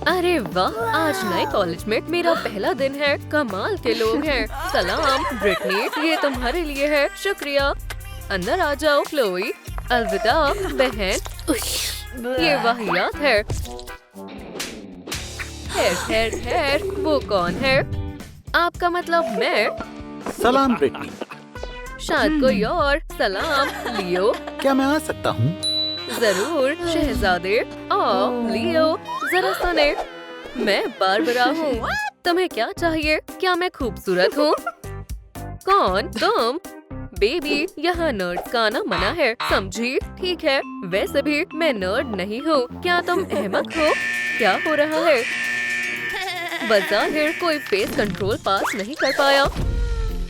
अरे वाह, आज नए कॉलेज में मेरा पहला दिन है। कमाल के लोग हैं। सलाम ब्रिटनी, ये तुम्हारे लिए है। शुक्रिया। अंदर आ जाओ क्लोई। अलविदा बहन। ये वाहियात है। ठहर, वो कौन है? आपका मतलब मैं? सलाम ब्रिटनी। शायद कोई और। सलाम लियो। क्या मैं आ सकता हूँ? जरूर शहजादे। लियो जरा सुने, मैं बारबरा हूँ। तुम्हें क्या चाहिए? क्या मैं खूबसूरत हूँ? कौन तुम? बेबी, यहाँ नर्ड्स का आना मना है, समझी? ठीक है, वैसे भी मैं नर्ड नहीं हूँ। क्या तुम अहमक हो? क्या हो रहा है? बज़ाहिर कोई फेस कंट्रोल पास नहीं कर पाया।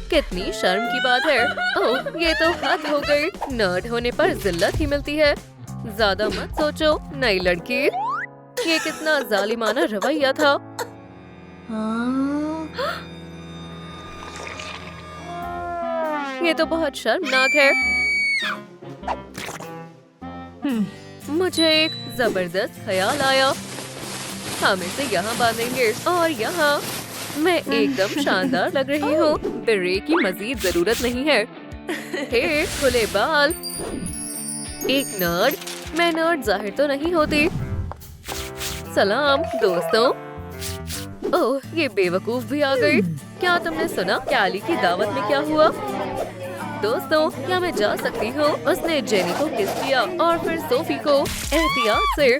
कितनी शर्म की बात है। ओह, ये तो हद हो गई। नर्ड होने पर जिल्लत ही मिलती है। ज्यादा मत सोचो नई लड़की। ये कितना जालिमाना रवैया था। ये तो बहुत शर्मनाक है। मुझे एक जबरदस्त ख्याल आया। हम इसे यहाँ बांधेंगे और यहाँ। मैं एकदम शानदार लग रही हूँ। बेरे की मजीद जरूरत नहीं है। हे खुले बाल। एक नर्ड? मैं नर्ड जाहिर तो नहीं होती। सलाम दोस्तों। ओह, ये बेवकूफ भी आ गई। क्या तुमने सुना कैली की दावत में क्या हुआ? दोस्तों, क्या मैं जा सकती हूँ? उसने जेनी को किस किया और फिर सोफी को। एहतियात से।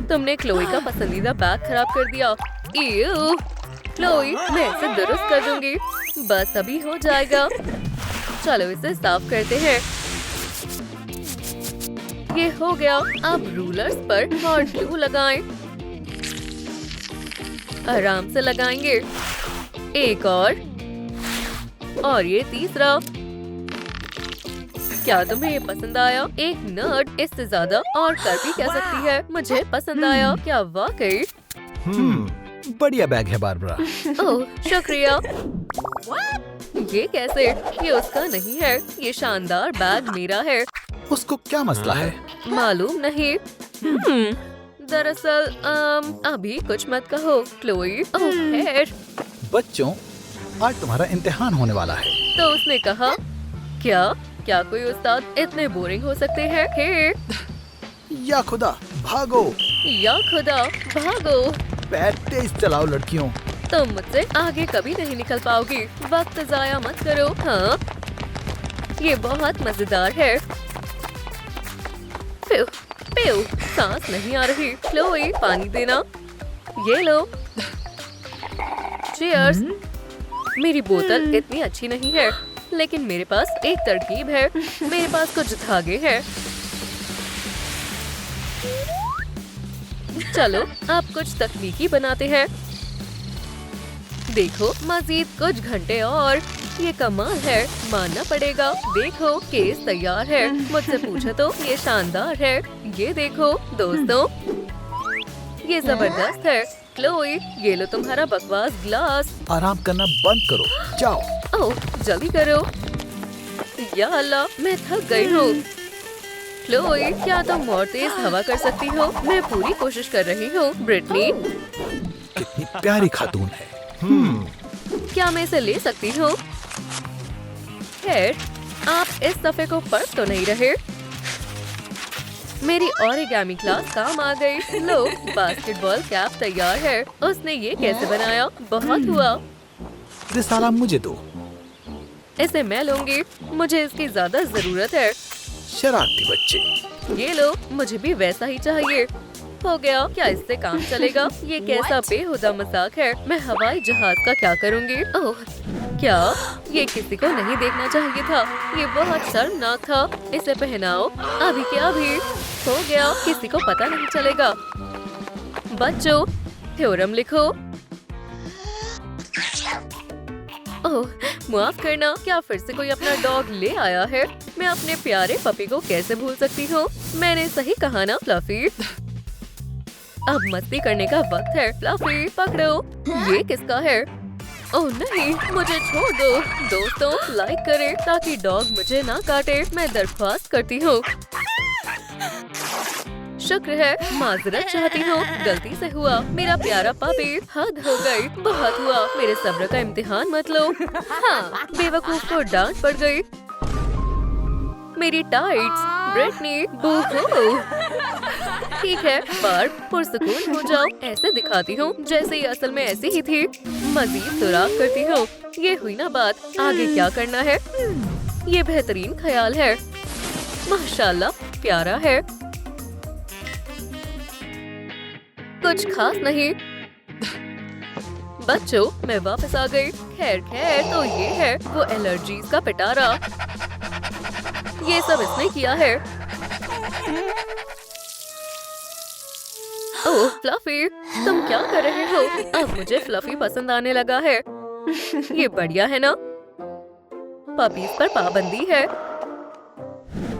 तुमने क्लोई का पसंदीदा बैग खराब कर दिया। इयू। क्लोई, मैं इसे दुरुस्त कर दूंगी। बस अभी हो जाएगा। चलो इसे साफ करते हैं। ये हो गया। अब रूलर्स पर हॉट ग्लू लगाएं। आराम से लगाएंगे। एक और ये तीसरा। क्या तुम्हें ये पसंद आया? एक नर्ड इससे ज्यादा और कर भी कह सकती है। मुझे पसंद आया। क्या वाकई? बढ़िया बैग है बारबरा। ओह शुक्रिया। ये कैसे? ये उसका नहीं है। ये शानदार बैग मेरा है। उसको क्या मसला है? मालूम नहीं। दरअसल अभी कुछ मत कहो क्लोई। ओह खैर। बच्चों, आज तुम्हारा इम्तिहान होने वाला है। तो उसने कहा। क्या कोई उस्ताद इतने बोरिंग हो सकते हैं? हे या खुदा, भागो। या खुदा, भागो। पैर तेज चलाओ लड़कियों। तुम मुझसे आगे कभी नहीं निकल पाओगी। वक्त जाया मत करो। हाँ, ये बहुत मजेदार है। प्यू, प्यू, सांस नहीं आ रही। क्लोई, पानी देना। ये लो। चीयर्स। मेरी बोतल इतनी अच्छी नहीं है, लेकिन मेरे पास एक तरकीब है। मेरे पास कुछ धागे हैं। चलो अब कुछ तकनीकी बनाते हैं। देखो, मजीद कुछ घंटे और। ये कमाल है, मानना पड़ेगा। देखो, केस तैयार है। मुझसे पूछो तो ये शानदार है। ये देखो दोस्तों, ये जबरदस्त है। क्लोई, ये लो तुम्हारा बकवास ग्लास। आराम करना बंद करो, जाओ। ओह जल्दी करो। या अल्लाह, मैं थक गई हूँ। क्लोई, क्या तुम और तेज हवा कर सकती हो? मैं पूरी कोशिश कर रही हूँ। ब्रिटनी, कितनी प्यारी खातून है। क्या मैं इसे ले सकती हूँ? खैर, आप इस सफ़े को पढ़ तो नहीं रहे? मेरी ओरिगामी क्लास काम आ गई। लो, बास्केटबॉल कैप तैयार है। उसने ये कैसे बनाया? बहुत हुआ। रिसाला मुझे दो। इसे मैं लूंगी। मुझे इसकी ज्यादा जरूरत है। शरारती बच्चे। ये लो, मुझे भी वैसा ही चाहिए। हो गया। क्या इससे काम चलेगा? ये कैसा बेहुदा मजाक है। मैं हवाई जहाज का क्या करूँगी? ओह, क्या ये किसी को नहीं देखना चाहिए था? ये बहुत शर्मनाक था। इसे पहनाओ अभी के अभी। हो गया, किसी को पता नहीं चलेगा। बच्चों, थ्योरम लिखो। ओह, माफ करना, क्या फिर से कोई अपना डॉग ले आया है? मैं अपने प्यारे पपी को कैसे भूल सकती हूँ? मैंने सही कहा ना फ्लफी? अब मस्ती करने का वक्त है। फ्लफी पकड़ो। ये किसका है? ओह नहीं, मुझे छोड़ दो। दोस्तों, लाइक करें ताकि डॉग मुझे ना काटे। मैं दरख्वास्त करती हूँ। शुक्र है, माजरत चाहती हूँ, गलती से हुआ। मेरा प्यारा पापी, हद हो गई, बहुत हुआ। मेरे सब्र का इम्तिहान मत लो। हाँ, बेवकूफ को डांट पड़ गई। मेरी टाइट्स, ब्रिटनी, बूहू। ठीक है, बार्ब, पुरसुकून हो जाओ। ऐसे दिखाती हूँ जैसे ये असल में ऐसी ही थी। मजीद सुराख करती हूँ। ये हुई ना बात, आगे क्या करना है? ये बेहतरीन ख्याल है। माशाल्लाह, प्यारा है। कुछ खास नहीं। बच्चों, मैं वापस आ गई। खैर खैर, तो ये है वो एलर्जीज का पिटारा। ये सब इसने किया है। ओह फ्लफी, तुम क्या कर रहे हो? अब मुझे फ्लफी पसंद आने लगा है। ये बढ़िया है ना? पपीज पर पाबंदी है।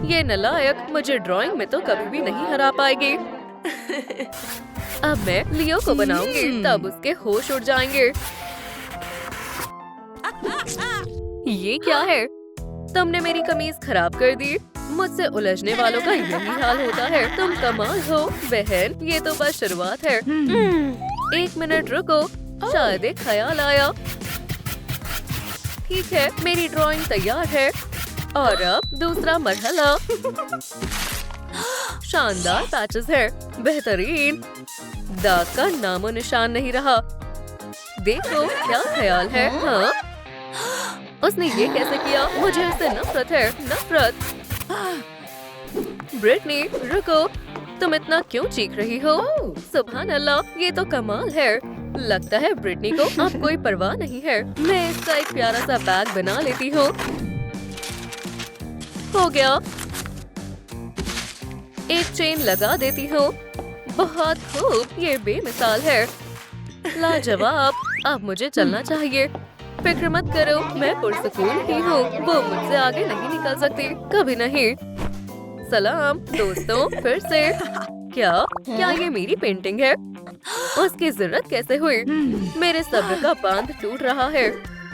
ये नालायक मुझे ड्राइंग में तो कभी भी नहीं हरा पाएगी। अब मैं लियो को बनाऊंगी, तब उसके होश उड़ जाएंगे। ये क्या है? तुमने मेरी कमीज खराब कर दी। मुझसे उलझने वालों का यही हाल होता है। तुम कमाल हो बहन, ये तो बस शुरुआत है। 1 मिनट रुको, शायद एक ख्याल आया। ठीक है, मेरी ड्राइंग तैयार है। और अब दूसरा मरहला। शानदार पैचेस है, बेहतरीन। दाग का नामो निशान नहीं रहा। देखो क्या ख्याल है। हाँ, उसने ये कैसे किया? मुझे उससे नफरत है, नफरत। ब्रिटनी, रुको, तुम इतना क्यों चीख रही हो? सुभान अल्लाह, ये तो कमाल है। लगता है ब्रिटनी को अब कोई परवाह नहीं है। मैं इसका एक प्यारा सा बैग बना लेती हूँ। हो गया। एक चेन लगा देती हूँ। बहुत खूब, ये बेमिसाल है। लाजवाब। अब मुझे चलना चाहिए। फिक्र मत करो, मैं पुरसुकून ही हूँ। वो मुझसे आगे नहीं निकल सकती, कभी नहीं। सलाम दोस्तों, फिर से। क्या ये मेरी पेंटिंग है? उसकी जरूरत कैसे हुई? मेरे सब्र का बांध टूट रहा है।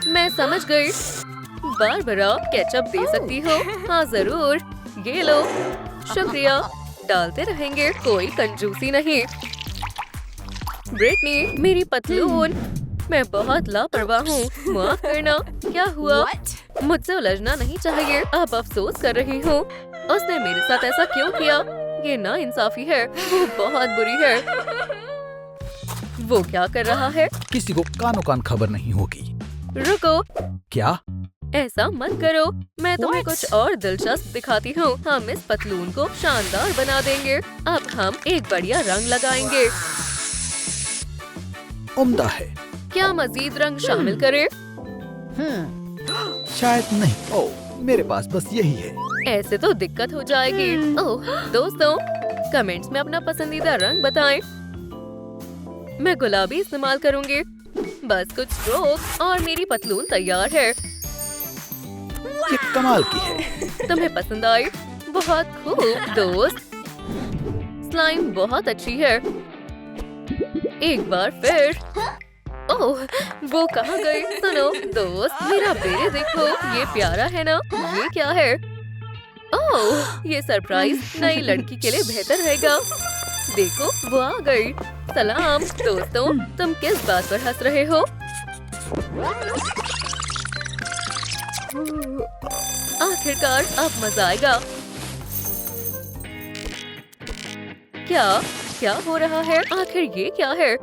मैं समझ गई। बारबरा, केचप दे सकती हो? हाँ जरूर, ये लो। शुक्रिया, डालते रहेंगे, कोई कंजूसी नहीं। ब्रिटनी, मेरी पतलून। मैं बहुत लापरवाह हूँ, माफ करना। क्या हुआ? मुझसे उलझना नहीं चाहिए। अब अफसोस कर रही हूँ। उसने मेरे साथ ऐसा क्यों किया? ये नाइंसाफी है। वो बहुत बुरी है। वो क्या कर रहा है? किसी को कानो कान खबर नहीं होगी। रुको, क्या? ऐसा मत करो। मैं तुम्हें कुछ और दिलचस्प दिखाती हूँ। हम इस पतलून को शानदार बना देंगे। अब हम एक बढ़िया रंग लगाएंगे। उम्दा है। क्या मजीद रंग शामिल करें? शायद नहीं। ओह, मेरे पास बस यही है। ऐसे तो दिक्कत हो जाएगी। ओह दोस्तों, कमेंट्स में अपना पसंदीदा रंग बताएं। मैं गुलाबी इस्तेमाल करूंगी। बस कुछ स्ट्रोक और मेरी पतलून तैयार है। ये कमाल की है। तुम्हें पसंद आई? बहुत खूब दोस्त। स्लाइम बहुत अच्छी है। एक बार फिर। ओह, वो कहाँ गई? सुनो दोस्त, मेरा बेरे देखो, ये प्यारा है ना? ये क्या है? ओह, ये सरप्राइज नई लड़की के लिए बेहतर रहेगा। देखो, वो आ गई। सलाम दोस्तों, तुम किस बात पर हंस रहे हो? आखिरकार अब मजा आएगा। क्या हो रहा है? आखिर ये क्या है?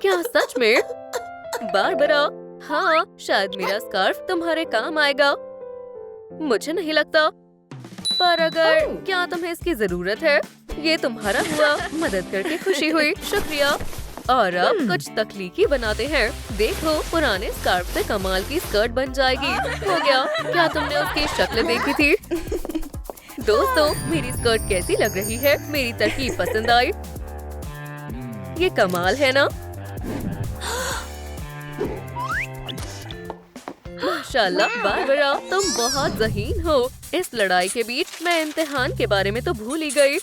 क्या सच में? बारबरा, हाँ, शायद मेरा स्कार्फ तुम्हारे काम आएगा। मुझे नहीं लगता, पर अगर क्या तुम्हें इसकी जरूरत है? ये तुम्हारा हुआ, मदद करके खुशी हुई, शुक्रिया। और अब कुछ तख्लीकी बनाते हैं। देखो, पुराने स्कार्फ से कमाल की स्कर्ट बन जाएगी। हो गया। क्या तुमने उसकी शक्ल देखी थी? दोस्तों, मेरी स्कर्ट कैसी लग रही है? मेरी तरकीब पसंद आई? ये कमाल है ना? माशाल्लाह बारबरा, तुम बहुत ज़हीन हो। इस लड़ाई के बीच मैं इम्तिहान के बारे में तो भूल ही गई।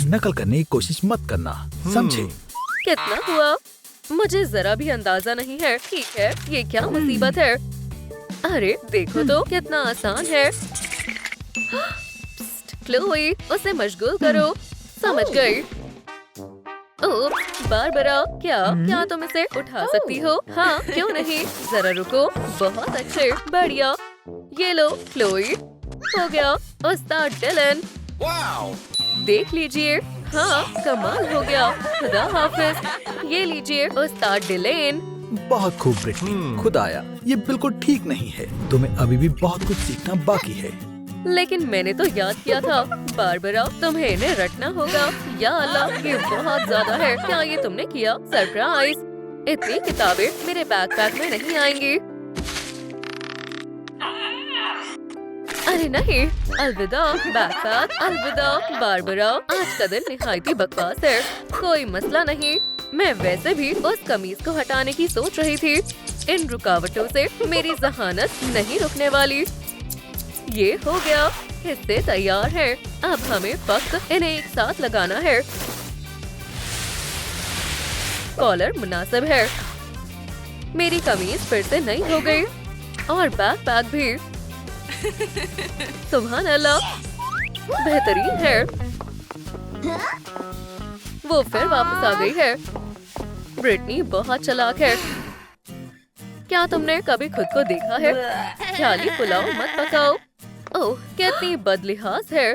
नकल करने की कोशिश मत करना, समझे? कितना हुआ? मुझे जरा भी अंदाजा नहीं है। ठीक है, ये क्या मुसीबत है? अरे देखो तो, कितना आसान है। क्लोई, उसे मशगूल करो। समझ गई। ओह, बारबरा, क्या तुम इसे उठा सकती हो? हाँ, क्यों नहीं? जरा रुको। बहुत अच्छे, बढ़िया। ये लो, क्लोई। हो गया। उस्ताद डिलन, देख लीजिए। हाँ, कमाल हो गया। खुदा हाफिज। ये लीजिए उस्ताद डिलेन। बहुत खूब ब्रिटनी, खुदाया, ये बिल्कुल ठीक नहीं है। तुम्हें अभी भी बहुत कुछ सीखना बाकी है। लेकिन मैंने तो याद किया था। बारबरा, तुम्हें इन्हें रटना होगा। या अल्लाह, ये बहुत ज्यादा है। क्या ये तुमने किया? सरप्राइज! इतनी किताबें मेरे बैकपैक में नहीं आएंगी। अरे नहीं, अलविदा बैकपैक, अलविदा बारबरा। आज का दिन निहायती बकवास है। कोई मसला नहीं, मैं वैसे भी उस कमीज को हटाने की सोच रही थी। इन रुकावटों से मेरी जहानत नहीं रुकने वाली। ये हो गया, हिस्से तैयार हैं। अब हमें फक्त इन्हें एक साथ लगाना है। कॉलर मुनासिब है। मेरी कमीज फिर से नई हो गई और बैकपैक भी। सुभान अल्लाह, बेहतरीन है। वो फिर वापस आ गई है। ब्रिटनी बहुत चालाक है। क्या तुमने कभी खुद को देखा है? ख्याली पुलाव मत पकाओ। ओह, कितनी बदलिहाज है।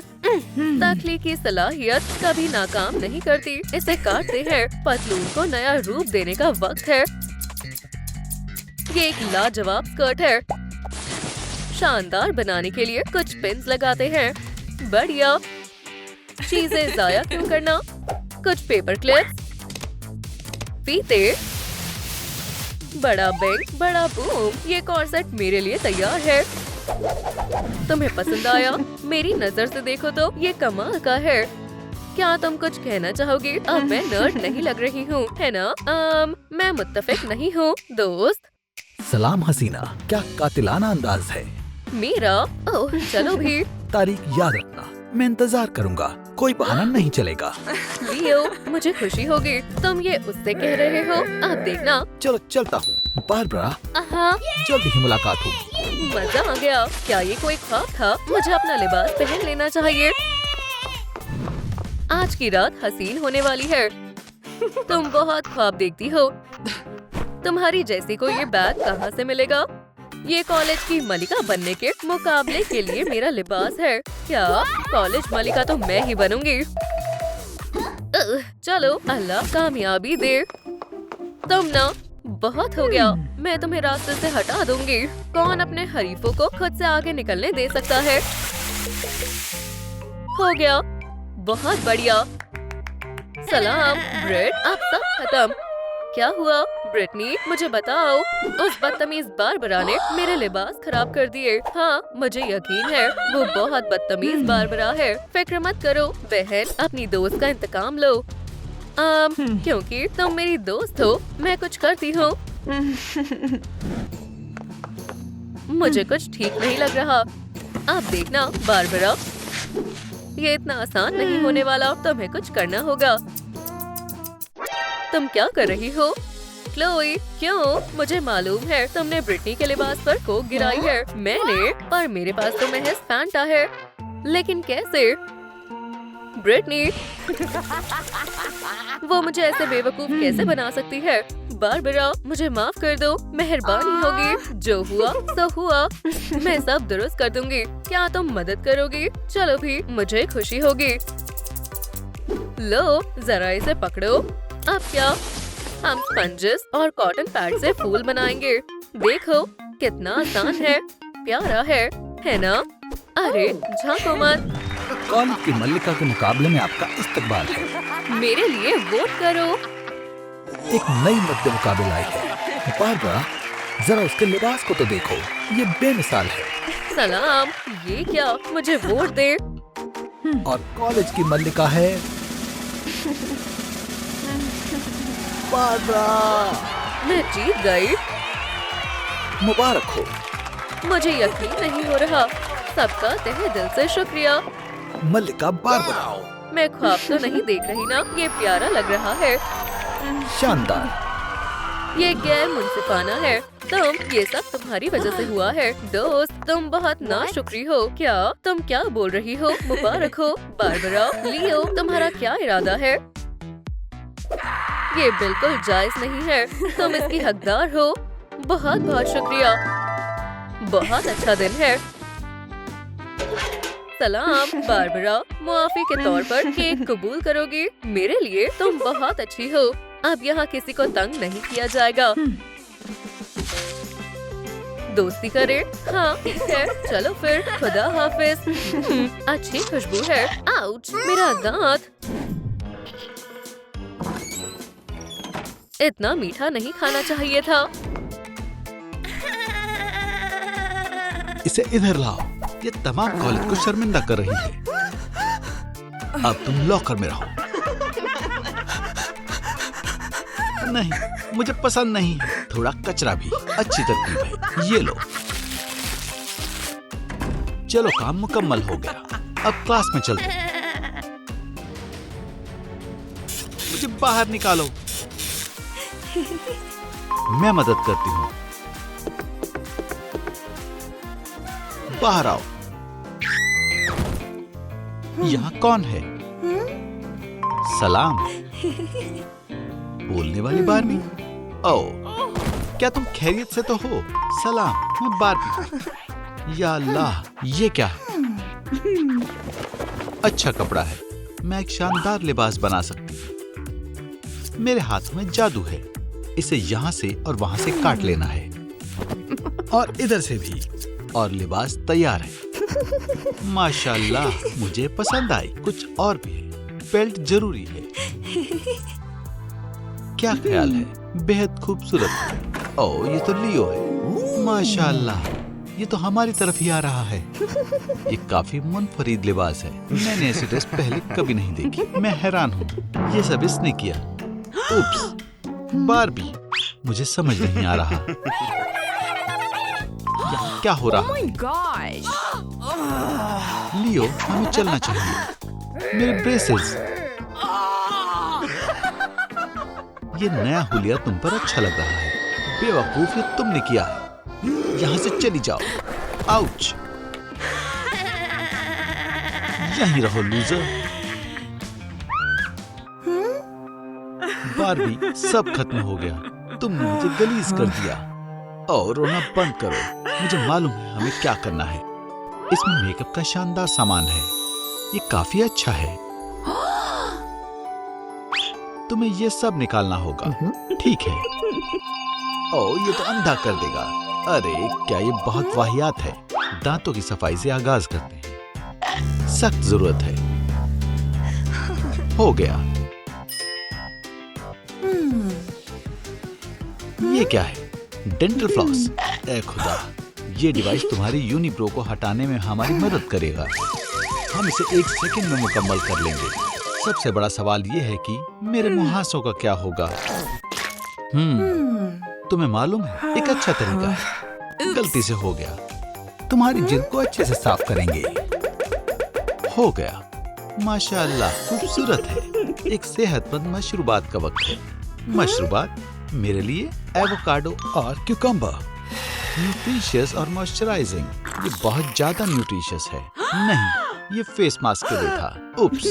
तख्लीकी सलाहियत कभी नाकाम नहीं करती। इसे काटते हैं। पतलून को नया रूप देने का वक्त है। ये एक लाजवाब स्कर्ट है। शानदार बनाने के लिए कुछ पिन्स लगाते हैं। बढ़िया। चीजें जाया क्यों करना? कुछ पेपर क्लिप्स, फीते, बड़ा बैंग, बड़ा बूम। ये कॉर्सेट मेरे लिए तैयार है। तुम्हें पसंद आया? मेरी नजर से देखो तो ये कमाल का है। क्या तुम कुछ कहना चाहोगी? अब मैं नर्ड नहीं लग रही हूँ, है ना? मैं मुत्तफिक नहीं हूँ, दोस्त। सलाम हसीना, क्या कातिलाना अंदाज है। मेरा? ओह, चलो भी। तारीख याद रखना, मैं इंतजार करूंगा। कोई बहाना नहीं चलेगा। लियो, मुझे खुशी होगी। तुम ये उससे कह रहे हो? अब देखना। चलो चलता हूँ। बारबरा, जल्दी ही मुलाकात होगी। मजा आ गया। क्या ये कोई ख्वाब था? मुझे अपना लिबास पहन लेना चाहिए। आज की रात हसीन होने वाली है। तुम बहुत ख्वाब देखती हो। तुम्हारी जैसी को ये बैग कहाँ से मिलेगा? ये कॉलेज की मलिका बनने के मुकाबले के लिए मेरा लिबास है। क्या कॉलेज मलिका तो मैं ही बनूंगी। चलो, अल्लाह कामयाबी दे। तुम ना, बहुत हो गया। मैं तुम्हें रास्ते से हटा दूंगी। कौन अपने हरीफों को खुद से आगे निकलने दे सकता है? हो गया, बहुत बढ़िया। सलाम ब्रेड, अब सब खत्म। क्या हुआ? ब्रिटनी, मुझे बताओ। उस बदतमीज बारबरा ने मेरे लिबास खराब कर दिए। हाँ, मुझे यकीन है वो बहुत बदतमीज बारबरा है। फिक्र मत करो बहन, अपनी दोस्त का इंतकाम लो। क्योंकि तुम मेरी दोस्त हो, मैं कुछ करती हूँ। मुझे कुछ ठीक नहीं लग रहा। अब देखना बारबरा, ये इतना आसान नहीं होने वाला। तुम्हें कुछ करना होगा। तुम क्या कर रही हो? क्लोई, क्यों? मुझे मालूम है तुमने ब्रिटनी के लिबास पर कोक गिराई है। मैंने? और मेरे पास तो महज फैंटा है। लेकिन कैसे? ब्रिटनी, वो मुझे ऐसे बेवकूफ कैसे बना सकती है? बारबरा, मुझे माफ कर दो, मेहरबानी होगी। जो हुआ सो हुआ, मैं सब दुरुस्त कर दूंगी। क्या तुम मदद करोगी? चलो भी, मुझे खुशी होगी। लो, जरा इसे पकड़ो। अब क्या? हम स्पंजेस और कॉटन पैड से फूल बनाएंगे। देखो कितना आसान है, प्यारा है ना? अरे झांको मत। कॉलेज की मल्लिका के मुकाबले में आपका इस्तकबाल है। मेरे लिए वोट करो। एक नई मद्दे मुकाबले आई है। बारबरा, जरा उसके लिबास को तो देखो, ये बेमिसाल है। सलाम, ये क्या? मुझे वोट दे। और कॉलेज की मल्लिका है बारबरा। मैं जीत गई। मुबारक हो। मुझे यकीन नहीं हो रहा। सबका तहे दिल से शुक्रिया। मल्लिका बारबरा, मैं ख्वाब तो नहीं देख रही ना? ये प्यारा लग रहा है। शानदार। ये गैर मुनसिफाना है। ये सब तुम्हारी वजह से हुआ है। दोस्त, तुम बहुत नाशुक्री हो। तुम क्या बोल रही हो? मुबारक हो। बारबरा, लियो, तुम्हारा क्या इरादा है? ये बिल्कुल जायज नहीं है। तुम इसकी हकदार हो। बहुत बहुत शुक्रिया। बहुत अच्छा दिन है। सलाम बारबरा, मुआफी के तौर पर केक कबूल करोगी? मेरे लिए तुम बहुत अच्छी हो। अब यहाँ किसी को तंग नहीं किया जाएगा। दोस्ती करे? हाँ ठीक है, चलो फिर, खुदा हाफिज। अच्छी खुशबू है। आउच, मेरा दांत। इतना मीठा नहीं खाना चाहिए था। इसे इधर लाओ। ये तमाम कॉलेज को शर्मिंदा कर रही है। अब तुम लॉकर में रहो। नहीं, मुझे पसंद नहीं है। थोड़ा कचरा भी अच्छी तरकीब है। ये लो। चलो, काम मुकम्मल हो गया। अब क्लास में चलते हैं। मुझे बाहर निकालो। मैं मदद करती हूँ। बाहर आओ। यहाँ कौन है? सलाम। बोलने वाली बारबी? ओह, क्या तुम खैरियत से तो हो? सलाम, मैं बारबी। या अल्लाह, ये क्या है? अच्छा कपड़ा है। मैं एक शानदार लिबास बना सकती हूँ। मेरे हाथ में जादू है। इसे यहाँ से और वहाँ से काट लेना है, और इधर से भी, और लिबास तैयार है। माशाल्लाह, मुझे पसंद आई। कुछ और भी है। बेल्ट जरूरी है। क्या ख्याल है? बेहद खूबसूरत है। ओह, ये तो लियो है। माशाल्लाह, ये तो हमारी तरफ ही आ रहा है। ये काफी मुनफरीद लिबास है। मैंने ऐसी ड्रेस पहले कभी नहीं देखी। मैं हैरान हूँ। ये सब इसने किया। उप्स, बारबी, मुझे समझ नहीं आ रहा। क्या हो रहा है? लियो, हमें चलना चाहिए। मेरे ब्रेसेस। ये नया हुलिया तुम पर अच्छा लग रहा है। बेवकूफ, ये तुमने किया है। यहाँ से चली जाओ। आउच। यहीं रहो लूजर। बारबी, सब खत्म हो गया। तुमने मुझे गलीज कर दिया। और रोना बंद करो। मुझे मालूम है हमें क्या करना है। इसमें मेकअप का शानदार सामान है। ये काफी अच्छा है। तुम्हें ये सब निकालना होगा। ठीक है। ओह, ये तो अंधा कर देगा। अरे, क्या ये बहुत वाहियात है। दांतों की सफाई से आगाज करते हैं। सख्त जरूरत है। हो गया। ये क्या है? Dental floss. ए खुदा, ये डिवाइस तुम्हारी यूनिप्रो को हटाने में हमारी मदद करेगा। हम इसे 1 सेकंड में मुकम्मल कर लेंगे। सबसे बड़ा सवाल ये है कि मेरे मुहासों का क्या होगा? तुम्हें मालूम है, एक अच्छा तरीका है। गलती से हो गया। तुम्हारी जिल्द को अच्छे से साफ करेंगे। हो गया। माशाअल्लाह, खूबसूरत है। एक सेहतमंद मशरूबात का वक्त है। मशरूबात मेरे लिए एवोकाडो और क्यूकम्बर। न्यूट्रिशियस और मॉइस्चराइजिंग। ये बहुत ज्यादा न्यूट्रिशियस है। नहीं, ये फेस मास्क के लिए था। उप्स,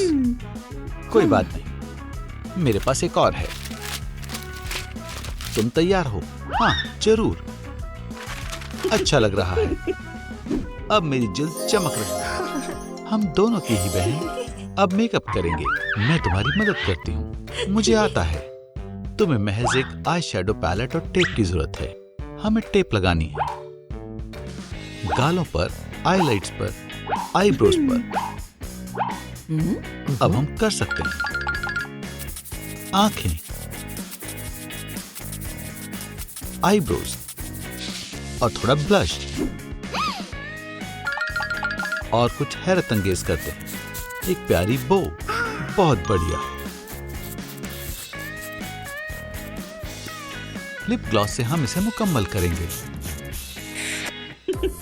कोई बात नहीं। मेरे पास एक और है। तुम तैयार हो? हाँ, जरूर। अच्छा लग रहा है। अब मेरी जिल्द चमक रही है। हम दोनों की ही बहन अब मेकअप करेंगे। मैं तुम्हारी मदद करती हूँ। मुझे आता है। तुम्हें महज एक आई शैडो पैलेट और टेप की जरूरत है। हमें टेप लगानी है गालों पर, आईलाइट्स पर, आईब्रोज पर। अब हम कर सकते हैं आंखें, आईब्रोज और थोड़ा ब्लश और कुछ हैरत अंगेज करते हैं। एक प्यारी बो। बहुत बढ़िया। लिप ग्लॉस से हम इसे मुकम्मल करेंगे।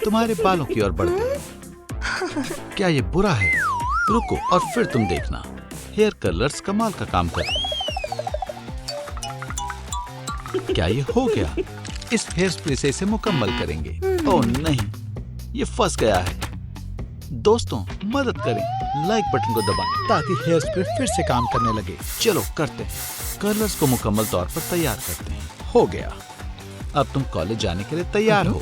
तुम्हारे बालों की ओर बढ़ते हैं। क्या ये बुरा है? रुको और फिर तुम देखना। हेयर कलर्स कमाल का काम कर। क्या ये हो गया? इस हेयर स्प्रे से इसे मुकम्मल करेंगे। ओह नहीं, ये फंस गया है। दोस्तों मदद करें, लाइक बटन को दबाएं ताकि हेयर स्प्रे फिर से काम करने लगे। चलो करते हैं। कलर्स को मुकम्मल तौर पर तैयार करते हैं। हो गया। अब तुम कॉलेज जाने के लिए तैयार हो।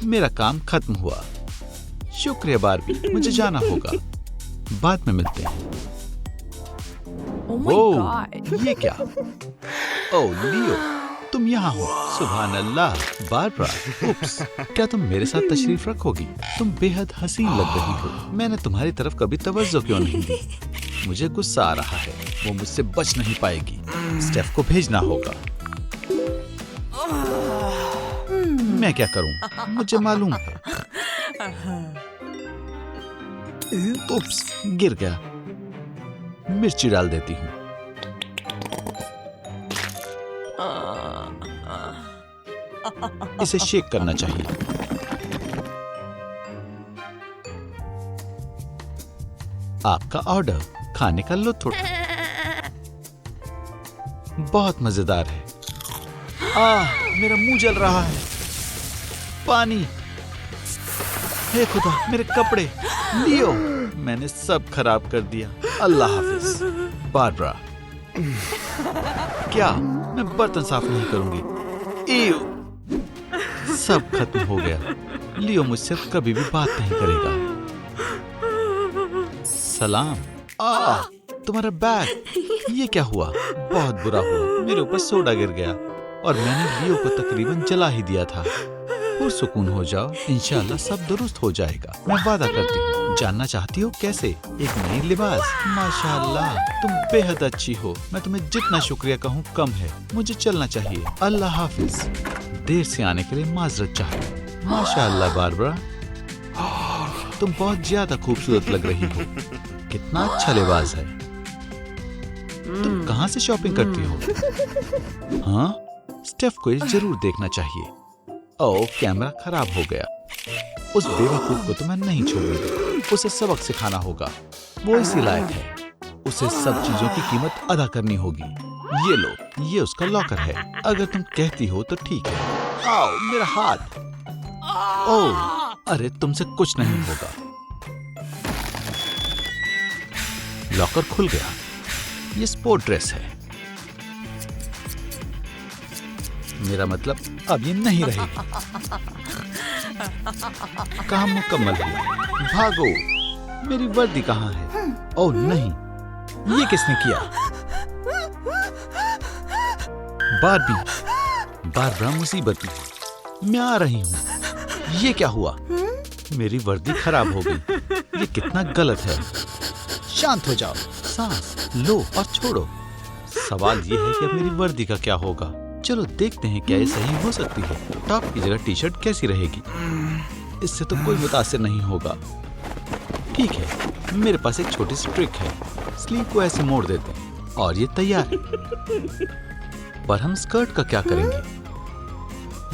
मेरा काम खत्म हुआ। शुक्रिया बारबी, मुझे जाना होगा। बाद में मिलते हैं। Oh my oh, God. ये क्या? ओह लियो, तुम यहाँ हो। सुभान अल्लाह। बारबरा, उप्स, क्या तुम मेरे साथ तशरीफ रखोगी? तुम बेहद हसीन लग रही हो। मैंने तुम्हारी तरफ कभी तवज्जो क्यों नहीं दी? मुझे गुस्सा आ रहा है। वो मुझसे बच नहीं पाएगी। स्टेफ को भेजना होगा। मैं क्या करूं? मुझे मालूम है। उप्स, गिर गया। मिर्ची डाल देती हूँ। इसे शेक करना चाहिए। आपका ऑर्डर, खाने का लुत्फ उठाएं। बहुत मजेदार है। मेरा मुंह जल रहा है। पानी। हे खुदा, मेरे कपड़े। लियो, मैंने सब खराब कर दिया। अल्लाह हाफिज। बारबरा, क्या मैं बर्तन साफ नहीं करूंगी? ईव, सब खत्म हो गया। लियो मुझसे कभी भी बात नहीं करेगा। सलाम। तुम्हारा बैग। ये क्या हुआ? बहुत बुरा हुआ। मेरे ऊपर सोडा गिर गया और मैंने लियो को तकरीबन जला ही दिया था। पुरसुकून हो जाओ, इंशाल्लाह सब दुरुस्त हो जाएगा। मैं वादा करती हूँ। जानना चाहती हो कैसे? एक नई लिबास। माशाल्लाह, तुम बेहद अच्छी हो। मैं तुम्हें जितना शुक्रिया कहूँ कम है। मुझे चलना चाहिए। अल्लाह हाफिज। देर से आने के लिए माजरत चाहती। माशाल्लाह बारबरा, तुम बहुत ज्यादा खूबसूरत लग रही हो। कितना अच्छा लिबास है। तुम कहाँ से शॉपिंग करती हो? हाँ, स्टेफ को ये जरूर देखना चाहिए। ओह, कैमरा खराब हो गया। उस बेवकूफ को तो मैं नहीं छोड़ूंगा। उसे सबक सिखाना होगा। वो इसी लायक है। उसे सब चीजों की कीमत अदा करनी होगी। ये लो, ये उसका लॉकर है। अगर तुम कहती हो तो ठीक है। आओ, मेरा हाथ। ओह, अरे तुमसे कुछ नहीं होगा। लॉकर खुल गया। ये स्पोर्ट ड्रेस है। मेरा मतलब अब ये नहीं रहेगी। काम मुकम्मल हुआ। भागो। मेरी वर्दी कहाँ है? ओह नहीं, ये किसने किया? बारबी, बारबरा मुसीबत में। मैं आ रही हूँ। ये क्या हुआ? मेरी वर्दी खराब हो गई। ये कितना गलत है। शांत हो जाओ, सांस लो और छोड़ो। सवाल ये है कि अब मेरी वर्दी का क्या होगा? चलो देखते हैं क्या ये सही हो सकती है। टॉप की जगह टी शर्ट कैसी रहेगी? इससे तो कोई मुतासिर नहीं होगा। ठीक है, मेरे पास एक छोटी सी ट्रिक है। स्लीव को ऐसे मोड़ देते हैं और ये तैयार है। पर हम स्कर्ट का क्या करेंगे?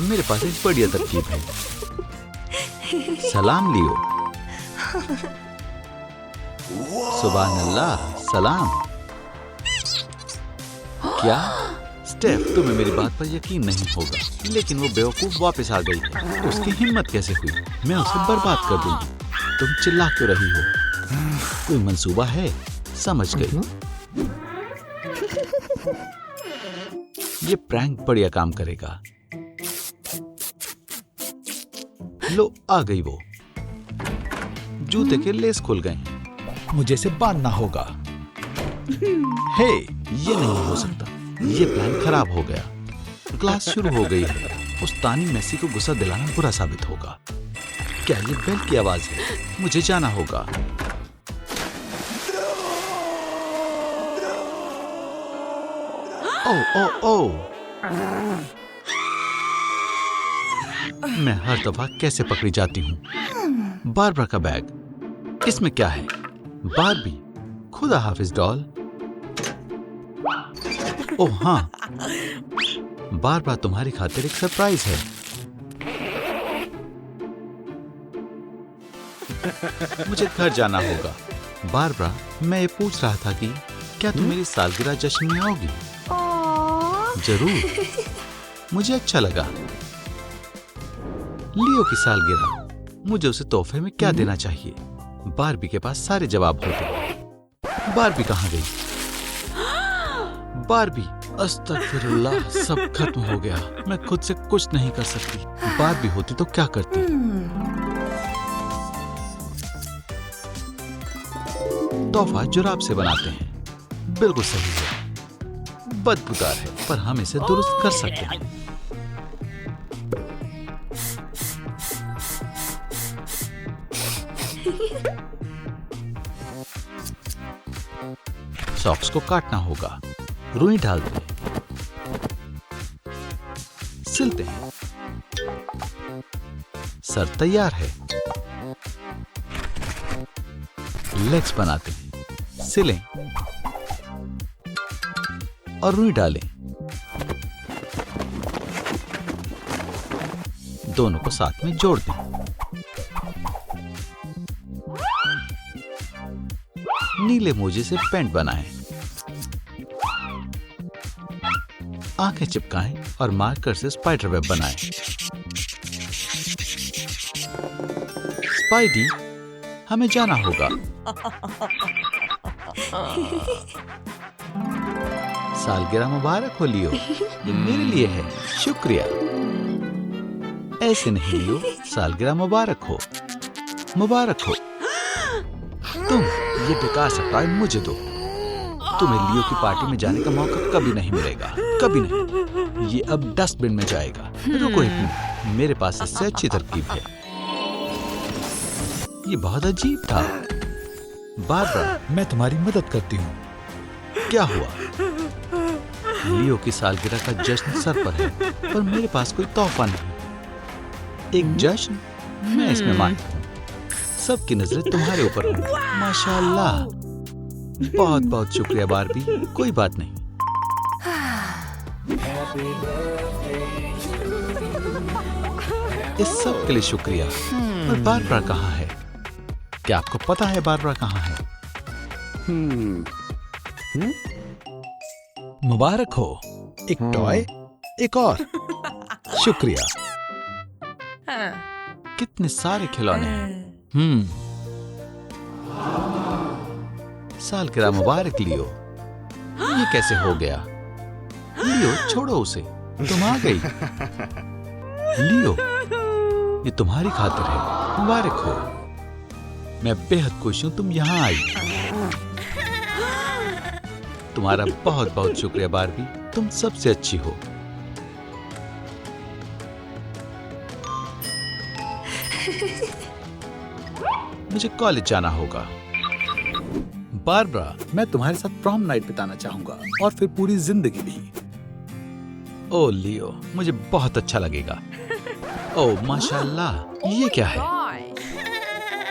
मेरे पास एक बढ़िया तरकीब है। सलाम लियो। सुभान अल्लाह, सलाम। क्या? स्टेफ, तुम्हें मेरी बात पर यकीन नहीं होगा, लेकिन वो बेवकूफ वापस आ गई है। उसकी हिम्मत कैसे हुई? मैं उसे बर्बाद कर दूंगी। तुम चिल्ला क्यों रही हो? कोई मंसूबा है? समझ गई। ये प्रैंक बढ़िया काम करेगा। लो, आ गई वो। जूते के लेस खुल गए। मुझे इसे बांधना होगा। हे, ये नहीं हो सकता। ये प्लान खराब हो गया। क्लास शुरू हो गई है। उस तानी मैसी को गुस्सा दिलाना बुरा साबित होगा। क्या ये बेल की आवाज है? मुझे जाना होगा। ओ ओ ओ, मैं हर दफा कैसे पकड़ी जाती हूँ। बारबरा का बैग। इसमें क्या है? बारबी, खुदा हाफिज डॉल। ओह हाँ, बारबरा तुम्हारी खातिर एक सरप्राइज है। मुझे घर जाना होगा। बारबरा, मैं ये पूछ रहा था कि क्या तुम मेरी सालगिरह जश्न में आओगी? जरूर, मुझे अच्छा लगा। लियो की सालगिरह, मुझे उसे तोहफे में क्या देना चाहिए? बारबी के पास सारे जवाब होते। बारबी कहाँ गई? बारबी, अस्तगफिरुल्लाह, सब खत्म हो गया। मैं खुद से कुछ नहीं कर सकती। बारबी होती तो क्या करती? तोहफा जुराब से बनाते हैं। बिल्कुल सही है। बदबूदार है, पर हम इसे दुरुस्त कर सकते हैं। सॉक्स को काटना होगा। रुई डाल दें। सिलते हैं। सर तैयार है। लेग्स बनाते हैं। सिलें और रुई डालें। दोनों को साथ में जोड़ दें। नीले मोजे से पैंट बनाएं। आंखें चिपकाएं और मार्कर से स्पाइडर वेब बनाएं। स्पाइडी, हमें जाना होगा। सालगिरह मुबारक हो लियो। ये मेरे लिए है। शुक्रिया। ऐसे नहीं लियो, सालगिरह मुबारक हो। मुबारक हो। तुम, ये बेकार सा टॉय मुझे दो। तुम्हें लियो की पार्टी में जाने का मौका कभी नहीं मिलेगा। कभी नहीं। ये अब डस्टबिन में जाएगा। रुको एक मिनट, मेरे पास इससे अच्छी तरकीब है। ये बहुत अजीब था। बारबरा, मैं तुम्हारी मदद करती हूँ। क्या हुआ? लियो की सालगिरह का जश्न सर पर है, पर मेरे पास कोई तोहफा नहीं। एक जश्न? मैं इसमें माहिर हूँ। सबकी नजरें तुम्हारे ऊपर होंगी। माशाअल्लाह। बहुत बहुत शुक्रिया बारबी। कोई बात नहीं। इस सब के लिए शुक्रिया। पर बारबरा कहाँ है? क्या आपको पता है बारबरा कहाँ है? मुबारक हो। एक टॉय, एक और। शुक्रिया। कितने सारे खिलौने हैं। सालगिरह मुबारक लियो। ये कैसे हो गया? लियो, छोड़ो उसे। तुम आ गई। लियो, ये तुम्हारी खातिर है। मुबारक हो। मैं बेहद खुश हूं तुम यहाँ आई। तुम्हारा बहुत बहुत शुक्रिया बारबी। तुम सबसे अच्छी हो। मुझे कॉलेज जाना होगा। बारबरा, मैं तुम्हारे साथ प्रॉम नाइट बिताना चाहूंगा और फिर पूरी जिंदगी भी। ओ लियो, मुझे बहुत अच्छा लगेगा। ओ माशाल्लाह, ये क्या है?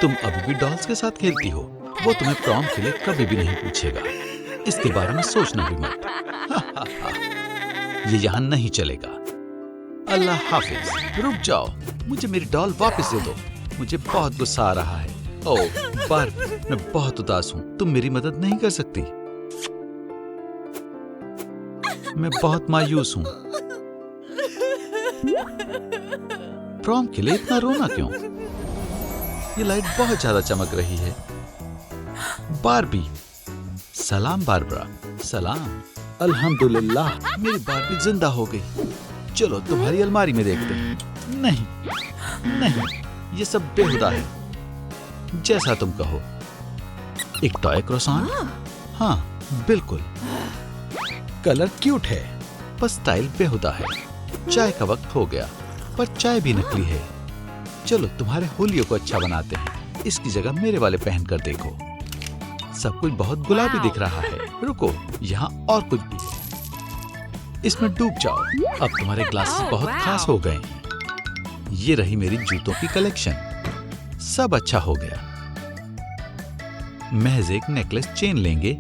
तुम अभी भी डॉल्स के साथ खेलती हो। वो तुम्हें प्रॉम के लिए कभी भी नहीं पूछेगा। इसके बारे में सोचना भी मत। ये यहाँ नहीं चलेगा। अल्लाह हाफिज। रुक जाओ, मुझे मेरी डॉल वापस दे दो। मुझे बहुत गुस्सा आ रहा है। ओह बारबी, मैं बहुत उदास हूँ। तुम मेरी मदद नहीं कर सकती। मैं बहुत मायूस हूँ। प्रॉम के लिए इतना रोना क्यों? ये लाइट बहुत ज्यादा चमक रही है। बारबी, सलाम बारबरा। सलाम। अल्हम्दुलिल्लाह, मेरी बारबी जिंदा हो गई। चलो तुम्हारी अलमारी में देखते हैं। नहीं नहीं, ये सब बेहुदा है। जैसा तुम कहो। एक टॉय क्रोसान? हाँ बिल्कुल। कलर क्यूट है, पर स्टाइल बेहुदा है। चाय का वक्त हो गया, पर चाय भी नकली है। चलो तुम्हारे होलियो को अच्छा बनाते हैं। इसकी जगह मेरे वाले पहन कर देखो। सब कुछ बहुत गुलाबी दिख रहा है। रुको, यहाँ और कुछ भी है। इसमें डूब जाओ। अब तुम्हारे ग्लासेस बहुत खास हो गए। ये रही मेरी जूतों की कलेक्शन। सब अच्छा हो गया। महज एक नेकलेस चेन लेंगे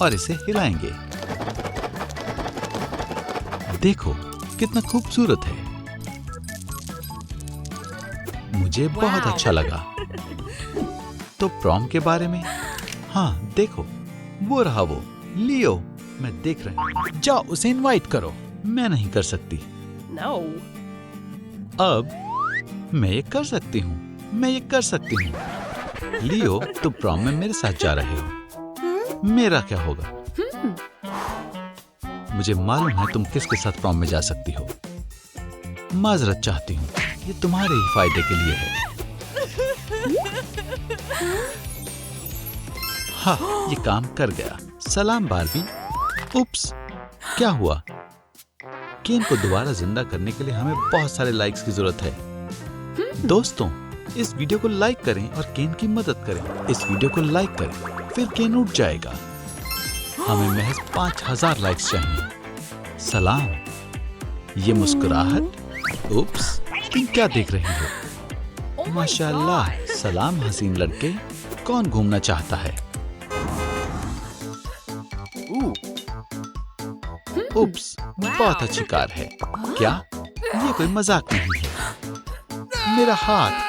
और इसे हिलाएंगे। देखो कितना खूबसूरत है। मुझे बहुत अच्छा लगा। तो प्रॉम के बारे में? हाँ देखो, वो रहा वो, लियो। मैं देख रही हूँ। जाओ उसे इनवाइट करो। मैं नहीं कर सकती। No. अब मैं ये कर सकती हूँ। मैं ये कर सकती हूँ। लियो, तुम प्रॉम में मेरे साथ जा रहे हो। मेरा क्या होगा? मुझे मालूम है तुम किसके साथ प्रॉम में जा सकती हो। माजरत चाहती हूँ, ये तुम्हारे ही फायदे के लिए है। हाँ, ये काम कर गया। सलाम बारबी। उप्स, क्या हुआ? केन को दोबारा जिंदा करने के लिए हमें बहुत सारे लाइक्स की जरूरत है। दोस्तों, इस वीडियो को लाइक करें और केन की मदद करें। इस वीडियो को लाइक करें, फिर केन उठ जाएगा। हमें महज 5000 लाइक्स चाहिए। सलाम। ये मुस्कुराहट। उप्स, तुम क्या देख रही हो? माशाल्लाह। सलाम हसीन लड़के। कौन घूमना चाहता है? उप्स, बहुत अच्छी कार है। क्या? ये कोई मजाक नहीं है। मेरा हाथ।